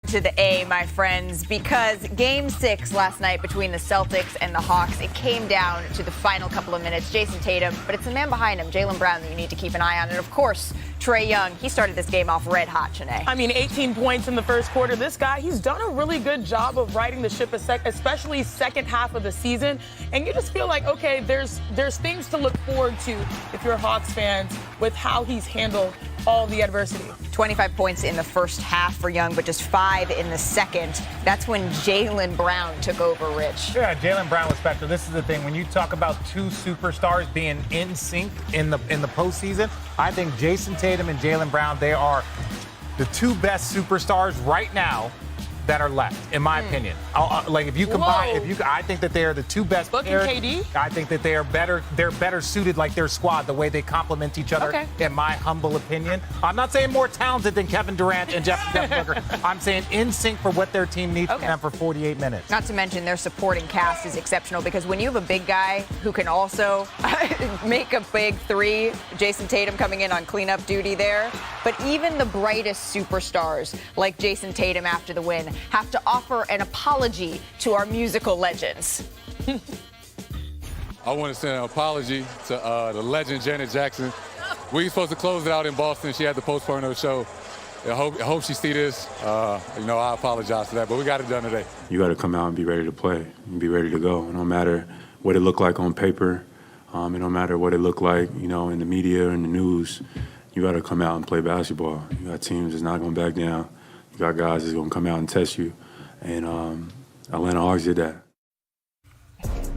to the A, my friends, because Game 6 last night between the Celtics and the Hawks, it came down to the final couple of minutes. Jason Tatum, but it's the man behind him, Jalen Brown, that you need to keep an eye on. And, of course, Trae Young. He started this game off red hot, Janae. I mean, 18 points in the first quarter. This guy, he's done a really good job of riding the ship, especially second half of the season. And you just feel like, okay, there's things to look forward to if you're Hawks fans with how he's handled all the adversity. 25 points in the first half for Young, but just 5 in the second. That's when Jalen Brown took over, Rich. Yeah, Jalen Brown was special. This is the thing. When you talk about two superstars being in sync in the postseason, I think Jason Tatum and Jalen Brown, they are the two best superstars right now that are left, in my opinion. Like if you combine, I think that they are the two best pairs. KD? I think that they are better. They're better suited, like their squad, the way they complement each other. In my humble opinion, I'm not saying more talented than Kevin Durant and Jeff Booker. I'm saying in sync for what their team needs from them for 48 minutes. Not to mention their supporting cast is exceptional because when you have a big guy who can also make a big three, Jason Tatum coming in on cleanup duty there, but even the brightest superstars like Jason Tatum after the win have to offer an apology to our musical legends. I want to send an apology to the legend Janet Jackson. We were supposed to close it out in Boston. She had to postpone her show. I hope she see this. I apologize for that, but we got it done today. You got to come out and be ready to play and be ready to go. No matter what it looked like on paper, and no matter what it looked like, in the media and the news, you got to come out and play basketball. You got teams that's not going to back down. You got guys that's going to come out and test you. And Atlanta Hawks did that.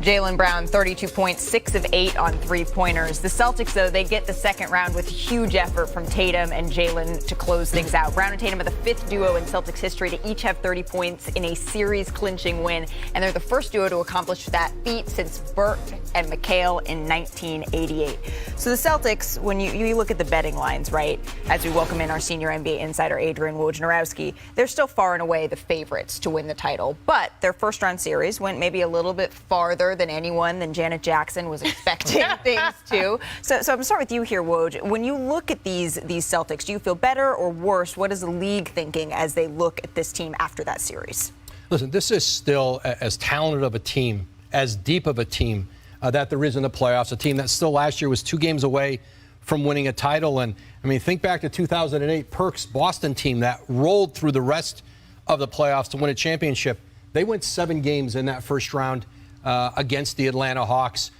Jalen Brown, 32 points, 6 of 8 on three-pointers. The Celtics, though, they get the second round with huge effort from Tatum and Jalen to close things out. Brown and Tatum are the fifth duo in Celtics history to each have 30 points in a series-clinching win, and they're the first duo to accomplish that feat since Burke and McHale in 1988. So the Celtics, when you look at the betting lines, right, as we welcome in our senior NBA insider, Adrian Wojnarowski, they're still far and away the favorites to win the title, but their first-round series went maybe a little bit farther than anyone than Janet Jackson was expecting things to. So I'm going to start with you here, Woj. When you look at these Celtics, do you feel better or worse? What is the league thinking as they look at this team after that series? Listen, this is still as talented of a team, as deep of a team that there is in the playoffs, a team that still last year was 2 games away from winning a title. And, I mean, think back to 2008, Perk's Boston team that rolled through the rest of the playoffs to win a championship. They went 7 games in that first round against the Atlanta Hawks.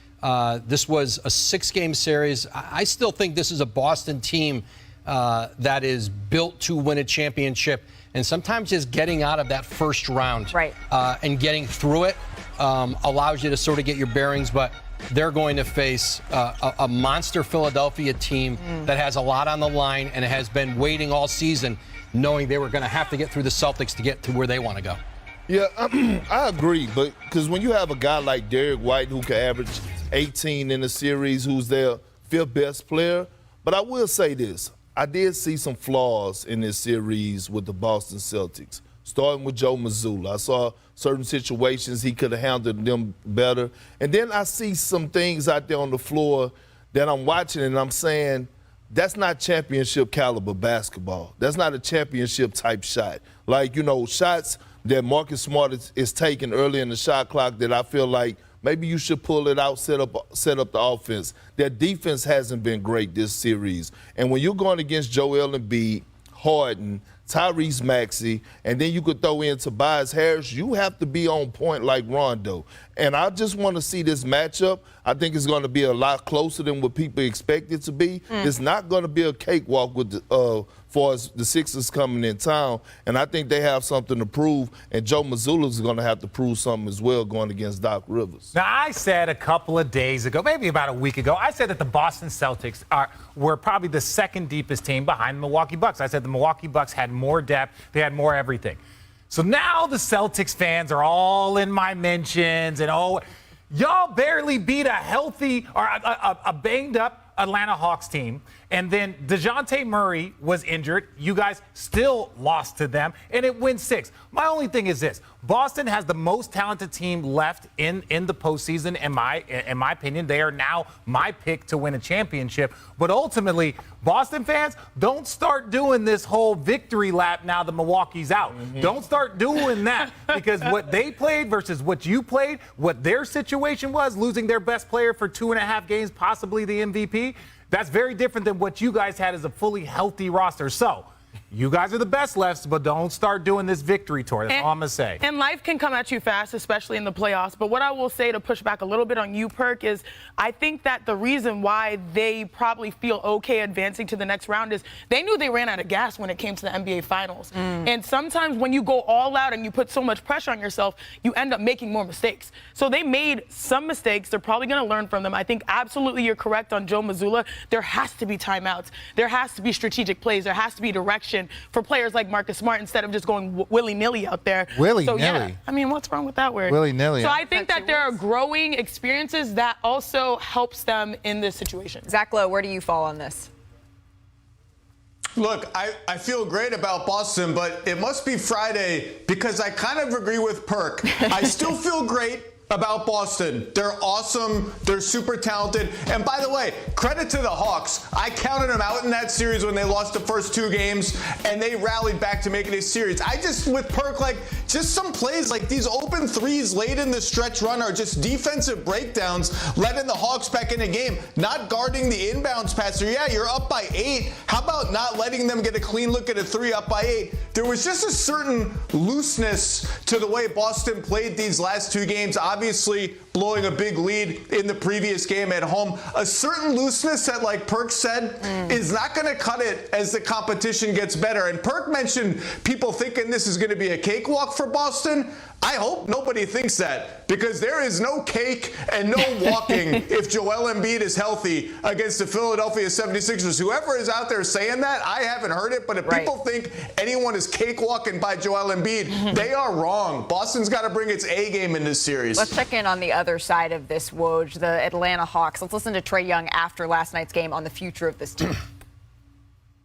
This was a 6-game series. I still think this is a Boston team that is built to win a championship. And sometimes just getting out of that first round and getting through it allows you to sort of get your bearings. But they're going to face a monster Philadelphia team that has a lot on the line and has been waiting all season, knowing they were going to have to get through the Celtics to get to where they want to go. Yeah, I agree, but because when you have a guy like Derek White who can average 18 in a series, who's their 5th best player, but I will say this. I did see some flaws in this series with the Boston Celtics, starting with Joe Mazzulla. I saw certain situations he could have handled them better. And then I see some things out there on the floor that I'm watching and I'm saying, that's not championship caliber basketball. That's not a championship type shot. Like, shots that Marcus Smart is taking early in the shot clock that I feel like maybe you should pull it out, set up the offense. Their defense hasn't been great this series. And when you're going against Joel Embiid, Harden, Tyrese Maxey, and then you could throw in Tobias Harris, you have to be on point like Rondo. And I just want to see this matchup. I think it's going to be a lot closer than what people expect it to be. It's not going to be a cakewalk with far as the Sixers coming in town, and I think they have something to prove, and Joe Mazzulla is going to have to prove something as well going against Doc Rivers. Now, I said a couple of days ago, maybe about a week ago, I said that the Boston Celtics were probably the second deepest team behind the Milwaukee Bucks. I said the Milwaukee Bucks had more depth, they had more everything. So now the Celtics fans are all in my mentions, and y'all barely beat a healthy or a banged-up Atlanta Hawks team, And then DeJounte Murray was injured. You guys still lost to them, and it wins 6. My only thing is this. Boston has the most talented team left in the postseason, in my opinion. They are now my pick to win a championship. But ultimately, Boston fans, don't start doing this whole victory lap now that Milwaukee's out. Don't start doing that, because what they played versus what you played, what their situation was, losing their best player for 2.5 games, possibly the MVP, that's very different than what you guys had as a fully healthy roster. So you guys are the best lefts, but don't start doing this victory tour. That's all I'm going to say. And life can come at you fast, especially in the playoffs. But what I will say to push back a little bit on you, Perk, is I think that the reason why they probably feel okay advancing to the next round is they knew they ran out of gas when it came to the NBA Finals. And sometimes when you go all out and you put so much pressure on yourself, you end up making more mistakes. So they made some mistakes. They're probably going to learn from them. I think absolutely you're correct on Joe Mazzulla. There has to be timeouts. There has to be strategic plays. There has to be direction for players like Marcus Smart instead of just going willy-nilly out there. Willy-nilly? So, yeah, I mean, what's wrong with that word? Willy-nilly. So I think that there are growing experiences that also helps them in this situation. Zach Lowe, where do you fall on this? Look, I feel great about Boston, but it must be Friday because I kind of agree with Perk. I still feel great about Boston. They're awesome. They're super talented. And by the way, credit to the Hawks. I counted them out in that series when they lost the first 2 games, and they rallied back to make it a series. I just, with Perk, like, just some plays, like these open threes late in the stretch run are just defensive breakdowns, letting the Hawks back in the game, not guarding the inbounds passer. Yeah, you're up by 8. How about not letting them get a clean look at a 3 up by 8? There was just a certain looseness to the way Boston played these last 2 games. Obviously, blowing a big lead in the previous game at home. A certain looseness that, like Perk said, is not going to cut it as the competition gets better. And Perk mentioned people thinking this is going to be a cakewalk for Boston. I hope nobody thinks that, because there is no cake and no walking if Joel Embiid is healthy against the Philadelphia 76ers. Whoever is out there saying that, I haven't heard it, but if people think anyone is cakewalking by Joel Embiid, they are wrong. Boston's got to bring its A game in this series. Let's check in on the other side of this, Woj, the Atlanta Hawks. Let's listen to Trae Young after last night's game on the future of this team.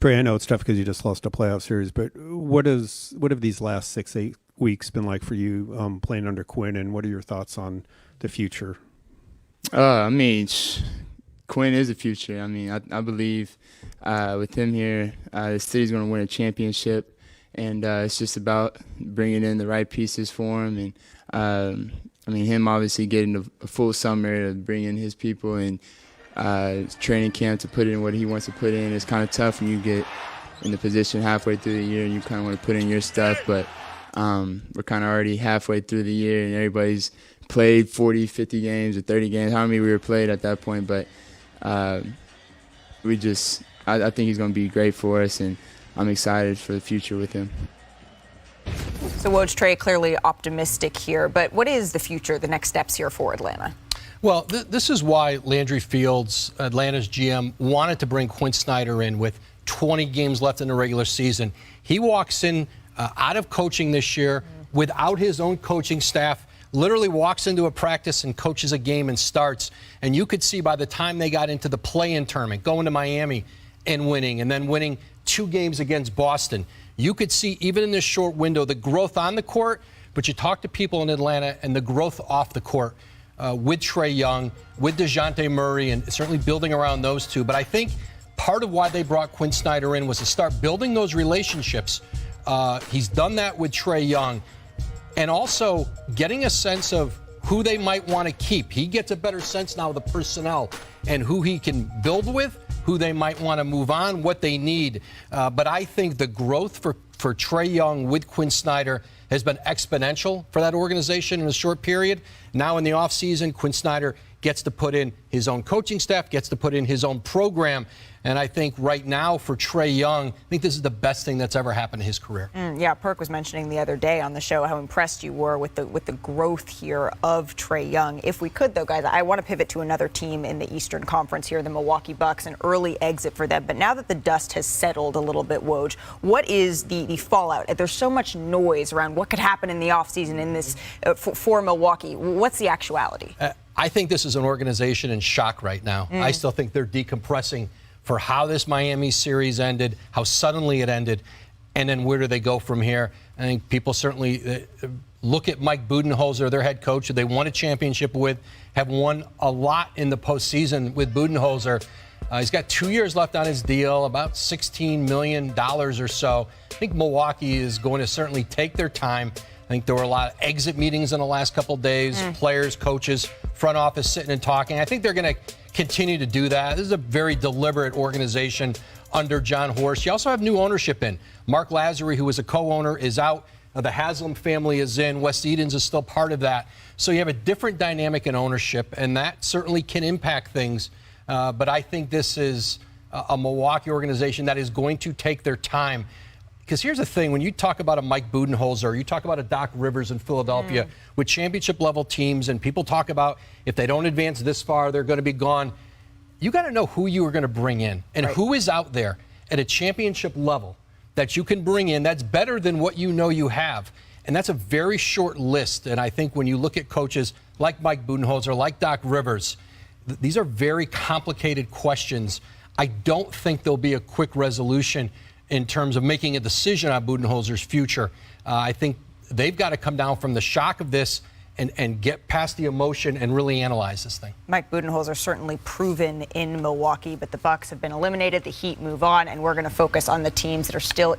Trae, I know it's tough because you just lost a playoff series, but what have these last 6-8 weeks been like for you playing under Quinn, and what are your thoughts on the future? I mean, Quinn is the future. I mean, I believe with him here, the city's going to win a championship, and it's just about bringing in the right pieces for him. And I mean, him obviously getting a full summer to bring in his people and training camp to put in what he wants to put in. It's kind of tough when you get in the position halfway through the year and you kind of want to put in your stuff, but we're kind of already halfway through the year and everybody's played 40, 50 games or 30 games, how many we were played at that point. But I think he's going to be great for us, and I'm excited for the future with him. So Woj, Trae clearly optimistic here, but what is the future, the next steps here for Atlanta? Well, this is why Landry Fields, Atlanta's GM, wanted to bring Quinn Snyder in with 20 games left in the regular season. He walks in out of coaching this year without his own coaching staff, literally walks into a practice and coaches a game and starts. And you could see by the time they got into the play-in tournament, going to Miami and then winning 2 games against Boston, you could see even in this short window the growth on the court, but you talk to people in Atlanta and the growth off the court with Trae Young, with DeJounte Murray, and certainly building around those two. But I think part of why they brought Quinn Snyder in was to start building those relationships. He's done that with Trae Young, and also getting a sense of who they might want to keep. He gets a better sense now of the personnel and who he can build with, who they might want to move on, what they need. But I think the growth for Trae Young with Quinn Snyder has been exponential for that organization in a short period. Now in the offseason, Quinn Snyder gets to put in his own coaching staff, gets to put in his own program. And I think right now for Trae Young, I think this is the best thing that's ever happened to his career. Yeah, Perk was mentioning the other day on the show how impressed you were with the growth here of Trae Young. If we could, though, guys, I want to pivot to another team in the Eastern Conference here, the Milwaukee Bucks, an early exit for them. But now that the dust has settled a little bit, Woj, what is the fallout? There's so much noise around what could happen in the offseason in this for Milwaukee. What's the actuality? I think this is an organization in shock right now. I still think they're decompressing for how this Miami series ended, how suddenly it ended, and then where do they go from here. I think people certainly look at Mike Budenholzer, their head coach, who they won a championship with, have won a lot in the postseason with Budenholzer. He's got 2 years left on his deal, about $16 million or so. I think Milwaukee is going to certainly take their time. I think there were a lot of exit meetings in the last couple of days, players, coaches, front office sitting and talking. I think they're going to continue to do that. This is a very deliberate organization under John Horst. You also have new ownership in. Mark Lazary, who was a co-owner, is out. The Haslam family is in. West Edens is still part of that. So you have a different dynamic in ownership, and that certainly can impact things. But I think this is a Milwaukee organization that is going to take their time. Because here's the thing, when you talk about a Mike Budenholzer, you talk about a Doc Rivers in Philadelphia with championship-level teams, and people talk about if they don't advance this far, they're going to be gone. You got to know who you are going to bring in and who is out there at a championship level that you can bring in that's better than what you know you have. And that's a very short list. And I think when you look at coaches like Mike Budenholzer, like Doc Rivers, these are very complicated questions. I don't think there'll be a quick resolution in terms of making a decision on Budenholzer's future. I think they've got to come down from the shock of this and get past the emotion and really analyze this thing. Mike Budenholzer certainly proven in Milwaukee, but the Bucks have been eliminated. The Heat move on, and we're going to focus on the teams that are still